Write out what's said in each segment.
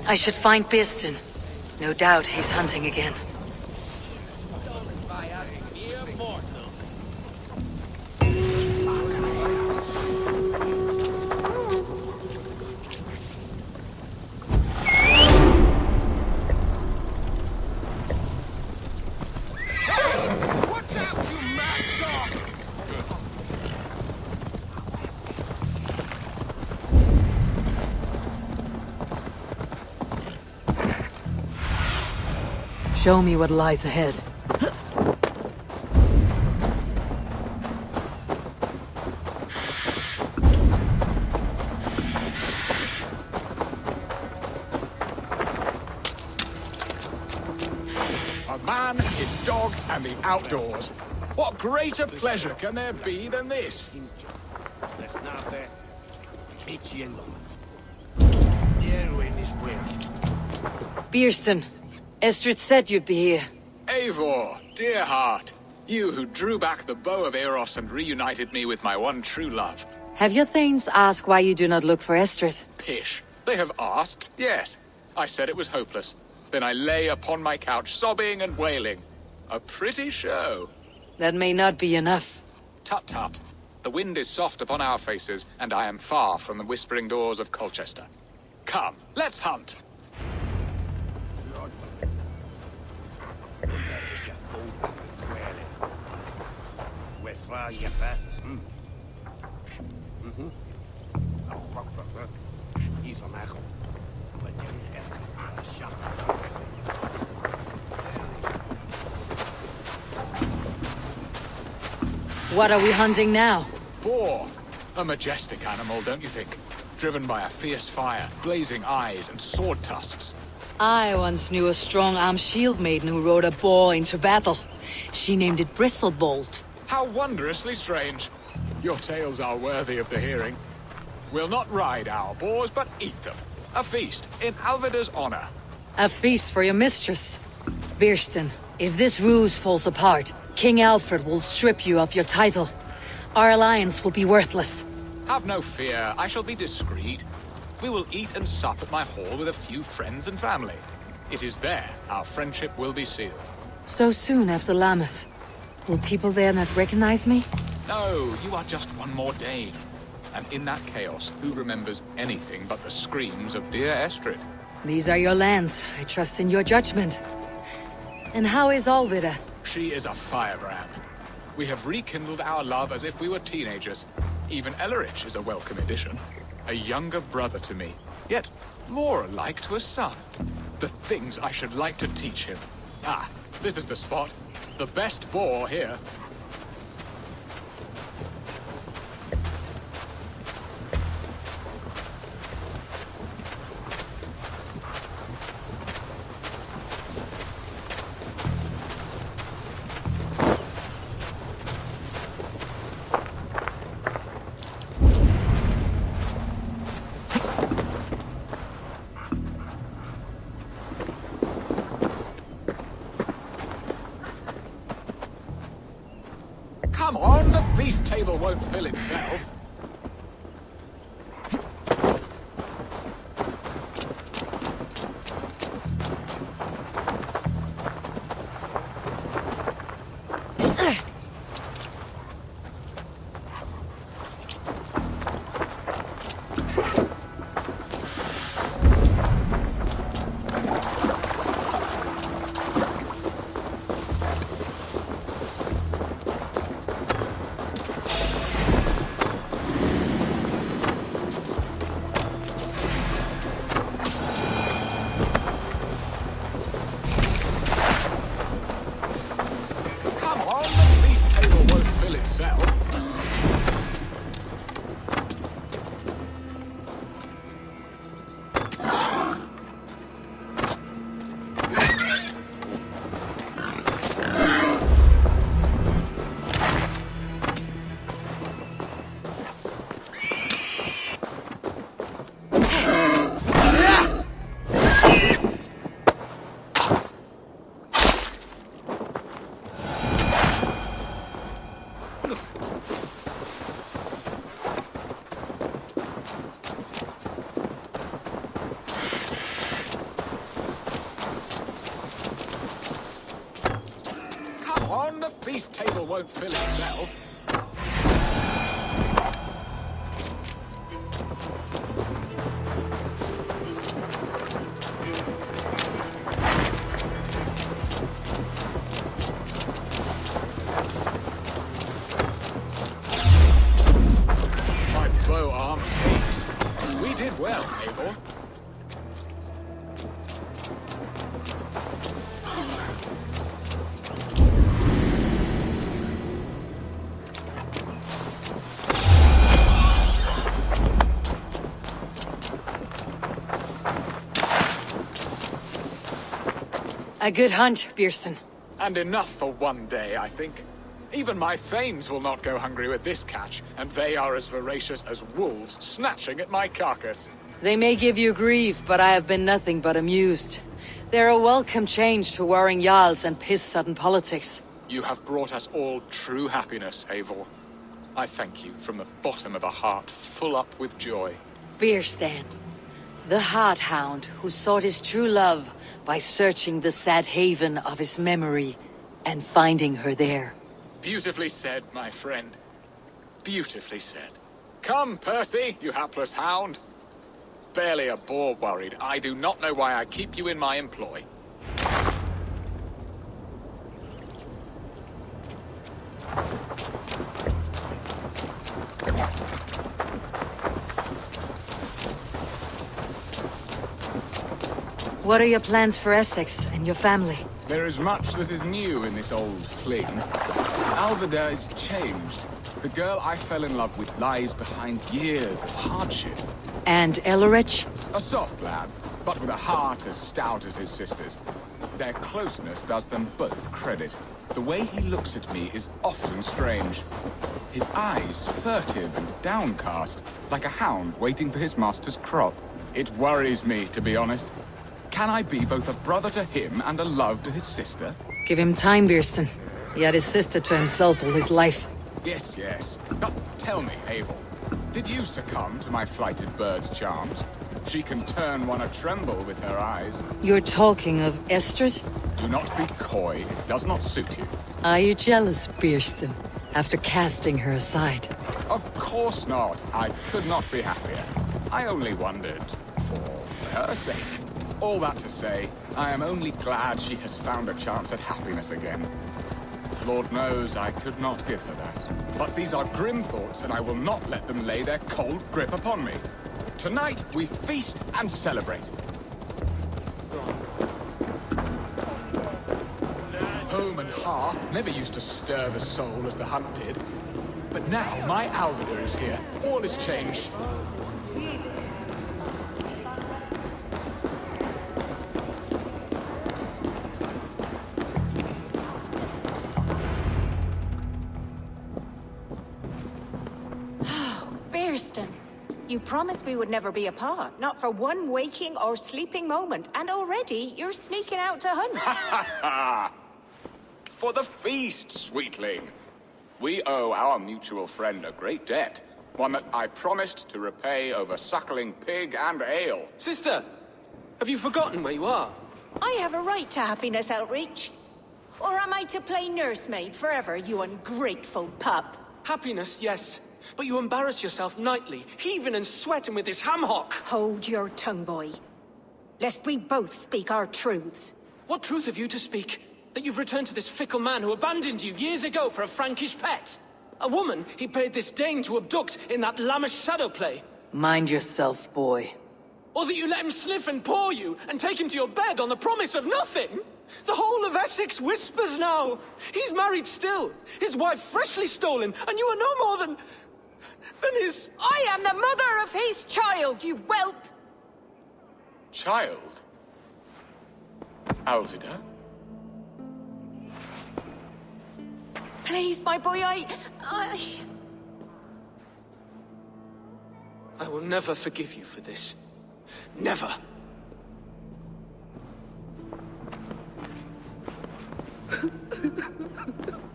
I should find Birsten. No doubt he's hunting again. Show me what lies ahead. A man, his dog, and the outdoors. What greater pleasure can there be than this? Birsten, Estrid said you'd be here. Eivor, dear heart. You who drew back the bow of Eros and reunited me with my one true love. Have your thanes asked why you do not look for Estrid? Pish. They have asked, yes. I said it was hopeless. Then I lay upon my couch, sobbing and wailing. A pretty show. That may not be enough. Tut-tut. The wind is soft upon our faces, and I am far from the whispering doors of Colchester. Come, let's hunt. What are we hunting now? Boar. A majestic animal, don't you think? Driven by a fierce fire, blazing eyes, and sword tusks. I once knew a strong-armed shield maiden who rode a boar into battle. She named it Bristlebolt. How wondrously strange. Your tales are worthy of the hearing. We'll not ride our boars, but eat them. A feast, in Alvida's honor. A feast for your mistress. Birsten, if this ruse falls apart, King Alfred will strip you of your title. Our alliance will be worthless. Have no fear, I shall be discreet. We will eat and sup at my hall with a few friends and family. It is there our friendship will be sealed. So soon after Lammas. Will people there not recognize me? No, you are just one more Dane. And in that chaos, who remembers anything but the screams of dear Estrid? These are your lands. I trust in your judgment. And how is Alvida? She is a firebrand. We have rekindled our love as if we were teenagers. Even Ellerich is a welcome addition. A younger brother to me, yet more alike to a son. The things I should like to teach him. Ah, this is the spot. The best boar here. Come on, the feast table won't fill itself. feast table won't fill itself. My bow arm aches. We did well, Eivor. A good hunt, Bjørsten. And enough for one day, I think. Even my thanes will not go hungry with this catch, and they are as voracious as wolves snatching at my carcass. They may give you grief, but I have been nothing but amused. They're a welcome change to warring jarls and piss-sudden politics. You have brought us all true happiness, Eivor. I thank you from the bottom of a heart full up with joy. Bjørsten, the heart hound who sought his true love by searching the sad haven of his memory and finding her there. Beautifully said, my friend. Beautifully said. Come, Percy, you hapless hound. Barely a boar worried. I do not know why I keep you in my employ. What are your plans for Essex and your family? There is much that is new in this old fling. Alvida is changed. The girl I fell in love with lies behind years of hardship. And Elrich? A soft lad, but with a heart as stout as his sister's. Their closeness does them both credit. The way he looks at me is often strange. His eyes furtive and downcast, like a hound waiting for his master's crop. It worries me, to be honest. Can I be both a brother to him and a love to his sister? Give him time, Bjørsten. He had his sister to himself all his life. Yes, yes. But tell me, Eivor, did you succumb to my flighted bird's charms? She can turn one a tremble with her eyes. You're talking of Estrid? Do not be coy. It does not suit you. Are you jealous, Bjørsten, after casting her aside? Of course not. I could not be happier. I only wondered for her sake. All that to say, I am only glad she has found a chance at happiness again. Lord knows I could not give her that. But these are grim thoughts, and I will not let them lay their cold grip upon me. Tonight, we feast and celebrate. Home and hearth never used to stir the soul as the hunt did. But now, my Alvida is here. All is changed. You promised we would never be apart, not for one waking or sleeping moment, and already you're sneaking out to hunt. For the feast, sweetling. We owe our mutual friend a great debt, one that I promised to repay over suckling pig and ale. Sister, have you forgotten where you are? I have a right to happiness, Outreach. Or am I to play nursemaid forever, you ungrateful pup? Happiness, yes. But you embarrass yourself nightly, heaving and sweating with this ham-hock. Hold your tongue, boy. Lest we both speak our truths. What truth have you to speak? That you've returned to this fickle man who abandoned you years ago for a Frankish pet? A woman he paid this Dane to abduct in that lammish shadow play? Mind yourself, boy. Or that you let him sniff and paw you, and take him to your bed on the promise of nothing? The whole of Essex whispers now. He's married still, his wife freshly stolen, and you are no more than his... I am the mother of his child, you whelp! Child? Alvida? Please, my boy, I will never forgive you for this. Never.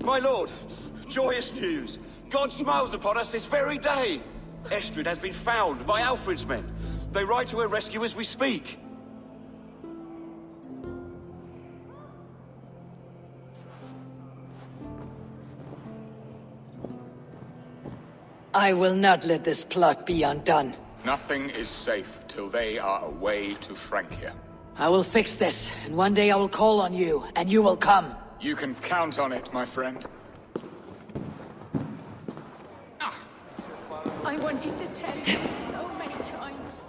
My lord, joyous news. God smiles upon us this very day. Estrid has been found by Alfred's men. They ride to her rescue as we speak. I will not let this plot be undone. Nothing is safe till they are away to Francia. I will fix this, and one day I will call on you, and you will come. You can count on it, my friend. I wanted to tell you so many times.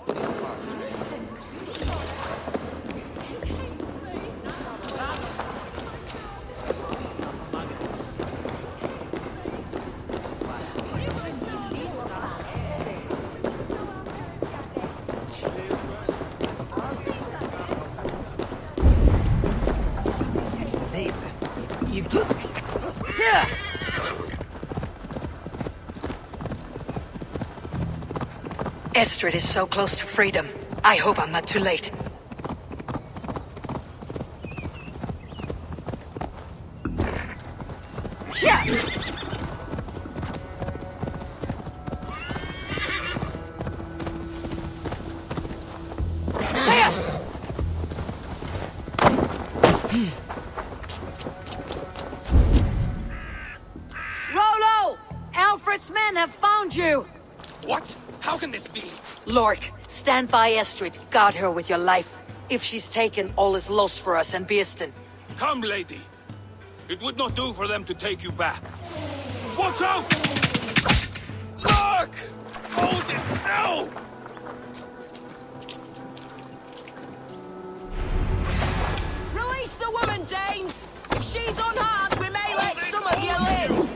Estrid is so close to freedom. I hope I'm not too late. Rollo! Alfred's men have found you! What? How can this be? Lork, stand by Estrid. Guard her with your life. If she's taken, all is lost for us and Birsten. Come, lady. It would not do for them to take you back. Watch out! Look! Odin, no! Release the woman, Danes! If she's unharmed, we may let some of you live!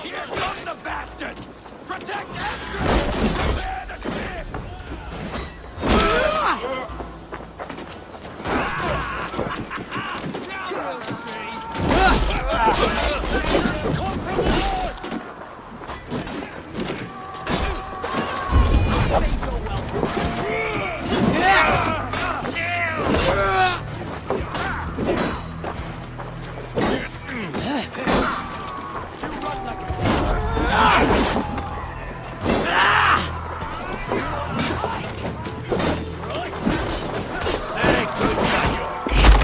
Here come the bastards! Protect Estrid! Prepare the ship! Now we'll see! Come from the north! Save your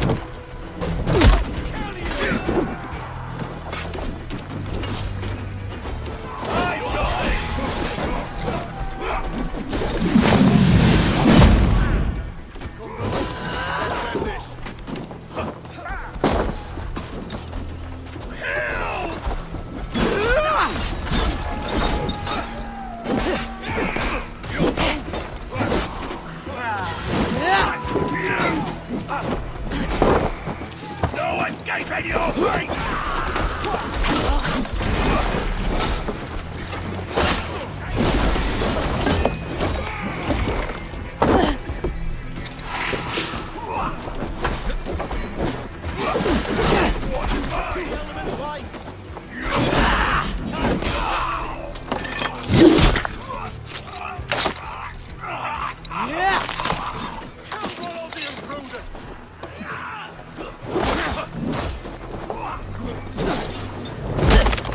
No escaping your fate!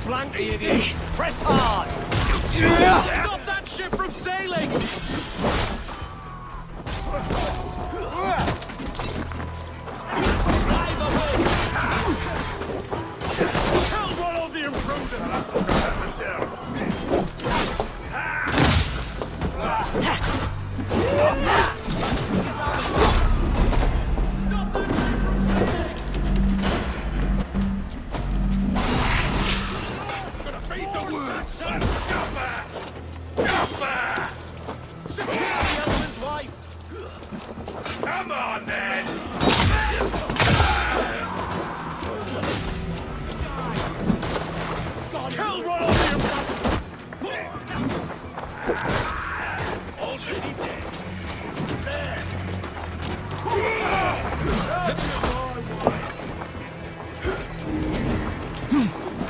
Flank the idiot! Press hard! Stop that ship from sailing! Tell Rollo the imprudent! Stop that ship from sailing! Gonna feed the words! Guffer! Secure the elephant's wife! Come on, then! Kill Rollo the imprudent! Already dead.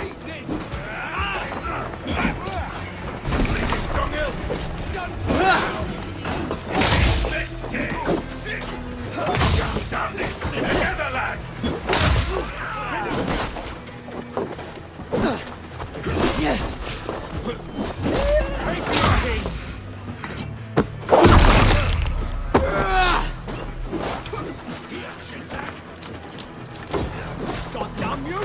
Eat this! Done for! Done this! Together, lad! Face your kings! God damn you!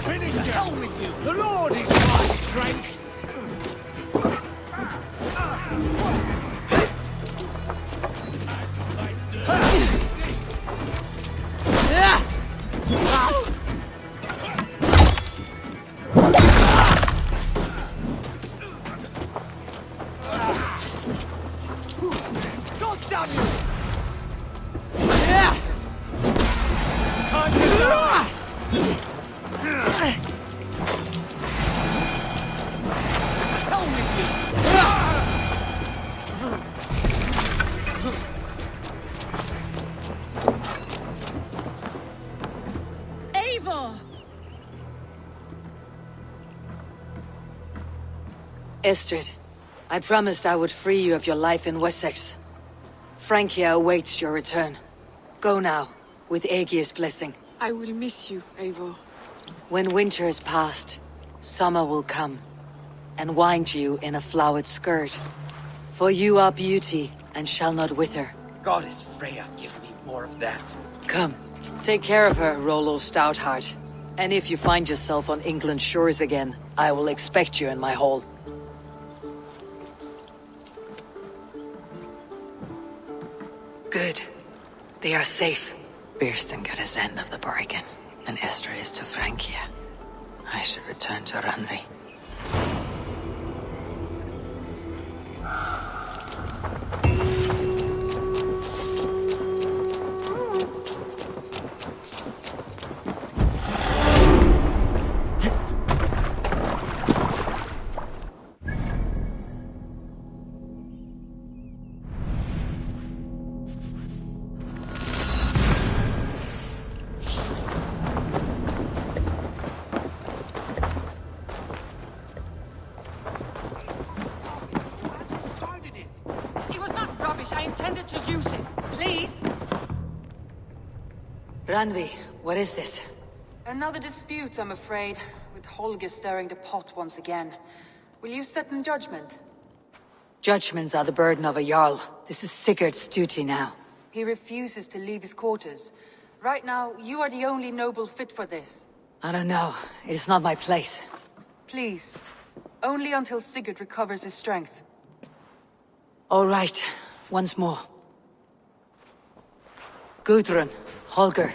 Finish him! Hell with you! The Lord is my strength! God damn you! Hell with you! Eivor! Estrid, I promised I would free you of your life in Wessex. Francia awaits your return. Go now, with Aegir's blessing. I will miss you, Eivor. When winter is past, summer will come, and wind you in a flowered skirt. For you are beauty, and shall not wither. Goddess Freya, give me more of that. Come, take care of her, Rollo Stoutheart. And if you find yourself on England's shores again, I will expect you in my hall. Good. They are safe. Birsten got his end of the bargain, and Estrid is to Francia. I should return to Randvi. I intended to use it. Please? Randvi, what is this? Another dispute, I'm afraid, with Holger stirring the pot once again. Will you set in judgment? Judgments are the burden of a Jarl. This is Sigurd's duty now. He refuses to leave his quarters. Right now, you are the only noble fit for this. I don't know. It is not my place. Please. Only until Sigurd recovers his strength. All right. Once more. Gudrun, Holger,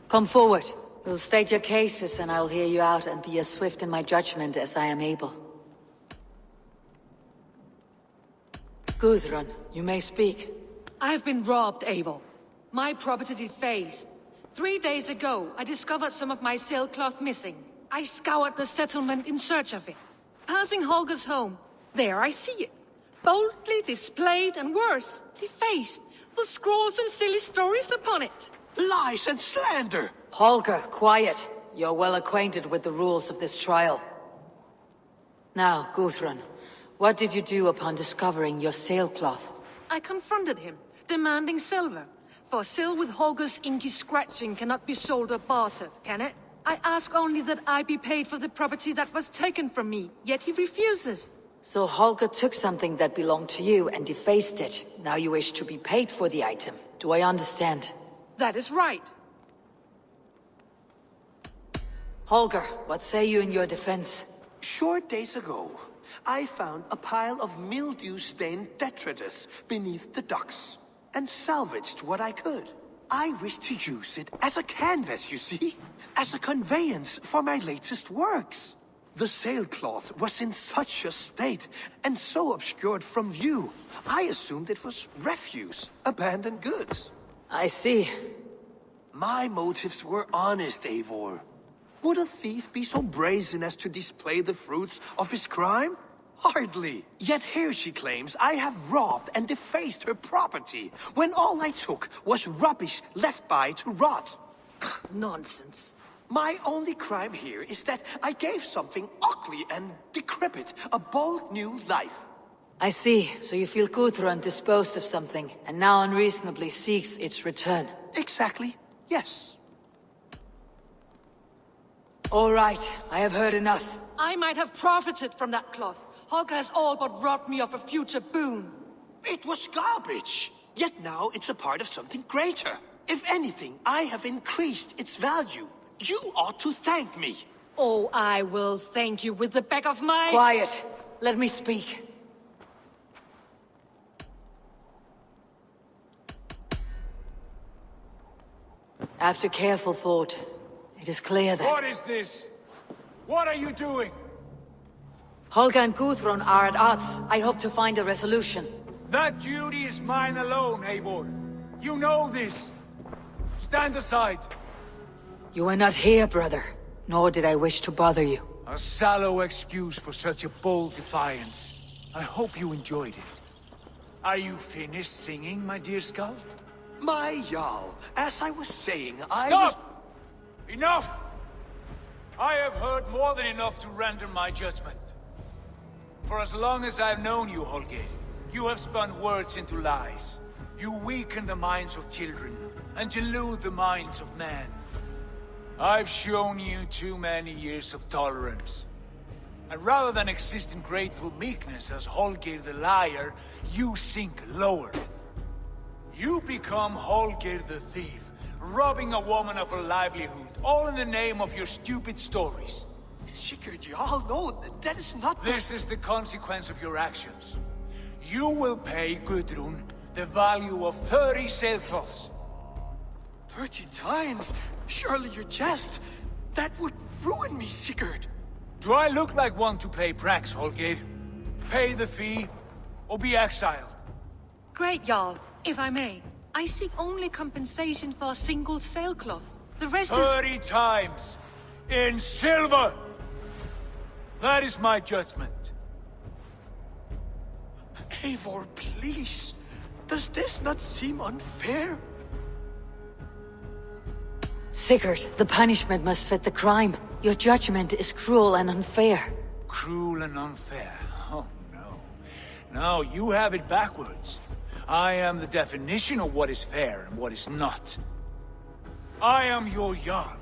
come forward. You'll state your cases and I'll hear you out and be as swift in my judgment as I am able. Gudrun, you may speak. I have been robbed, Eivor. My property defaced. 3 days ago, I discovered some of my sailcloth missing. I scoured the settlement in search of it. Passing Holger's home, there I see it. Boldly displayed and worse, defaced, with scrolls and silly stories upon it. Lies and slander! Holger, quiet. You're well acquainted with the rules of this trial. Now, Gudrun, what did you do upon discovering your sailcloth? I confronted him, demanding silver. For sil with Holger's inky scratching cannot be sold or bartered, can it? I ask only that I be paid for the property that was taken from me, yet he refuses. So Holger took something that belonged to you and defaced it. Now you wish to be paid for the item. Do I understand? That is right. Holger, what say you in your defense? Short days ago, I found a pile of mildew-stained detritus beneath the docks, and salvaged what I could. I wish to use it as a canvas, you see? As a conveyance for my latest works. The sailcloth was in such a state, and so obscured from view, I assumed it was refuse, abandoned goods. I see. My motives were honest, Eivor. Would a thief be so brazen as to display the fruits of his crime? Hardly. Yet here she claims I have robbed and defaced her property, when all I took was rubbish left by to rot. Nonsense. My only crime here is that I gave something ugly and decrepit a bold new life. I see. So you feel Gudrun disposed of something, and now unreasonably seeks its return. Exactly, yes. All right, I have heard enough. I might have profited from that cloth. Holger has all but robbed me of a future boon. It was garbage. Yet now it's a part of something greater. If anything, I have increased its value. You ought to thank me. Oh, I will thank you with the back of my... Quiet. Let me speak. After careful thought, it is clear that... What is this? What are you doing? Holger and Gudrun are at odds. I hope to find a resolution. That duty is mine alone, Eivor. You know this. Stand aside. You were not here, brother. Nor did I wish to bother you. A sallow excuse for such a bold defiance. I hope you enjoyed it. Are you finished singing, my dear Skald? My Jarl, as I was saying, Stop! Enough! I have heard more than enough to render my judgment. For as long as I've known you, Holger, you have spun words into lies. You weaken the minds of children, and delude the minds of men. I've shown you too many years of tolerance. And rather than exist in grateful meekness as Holger the liar, you sink lower. You become Holger the thief, robbing a woman of her livelihood, all in the name of your stupid stories. Sigurd, Jarl, no, that is not the... This is the consequence of your actions. You will pay Gudrun the value of 30 sailcloths. 30 times? Surely you jest. That would ruin me, Sigurd. Do I look like one to play pranks, Holger? Pay the fee, or be exiled. Great, Jarl, if I may. I seek only compensation for a single sailcloth. The rest is... 30 times! In silver! That is my judgment. Eivor, please. Does this not seem unfair? Sigurd, the punishment must fit the crime. Your judgment is cruel and unfair. Cruel and unfair? Oh, no. No, you have it backwards. I am the definition of what is fair and what is not. I am your Jarl,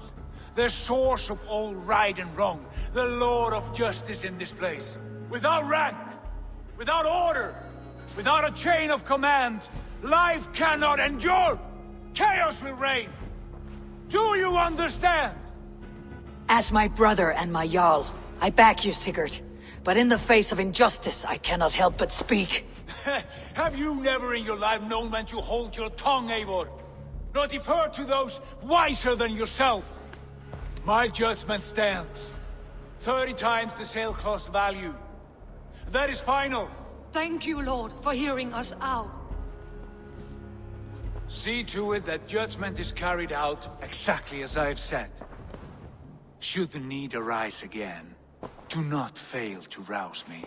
the source of all right and wrong, the Lord of justice in this place. Without rank, without order, without a chain of command, life cannot endure! Chaos will reign! Do you understand? As my brother and my Jarl, I back you, Sigurd. But in the face of injustice, I cannot help but speak. Have you never in your life known when to hold your tongue, Eivor? Nor defer to those wiser than yourself? My judgment stands. 30 times the sailcloth's value. That is final. Thank you, Lord, for hearing us out. See to it that judgment is carried out exactly as I have said. Should the need arise again, do not fail to rouse me.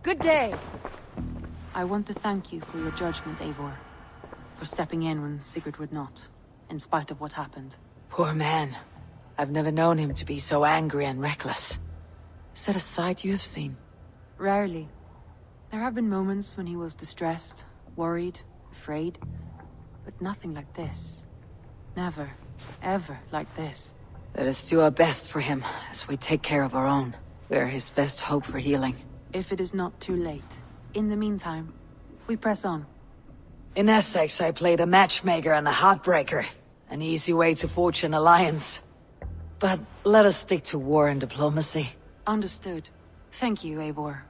Good day. I want to thank you for your judgment, Eivor. For stepping in when Sigurd would not, in spite of what happened. Poor man. I've never known him to be so angry and reckless. Is that a side you have seen? Rarely. There have been moments when he was distressed, worried, afraid. But nothing like this. Never, ever like this. Let us do our best for him, as we take care of our own. We are his best hope for healing. If it is not too late. In the meantime, we press on. In Essex, I played a matchmaker and a heartbreaker. An easy way to forge an alliance. But let us stick to war and diplomacy. Understood. Thank you, Eivor.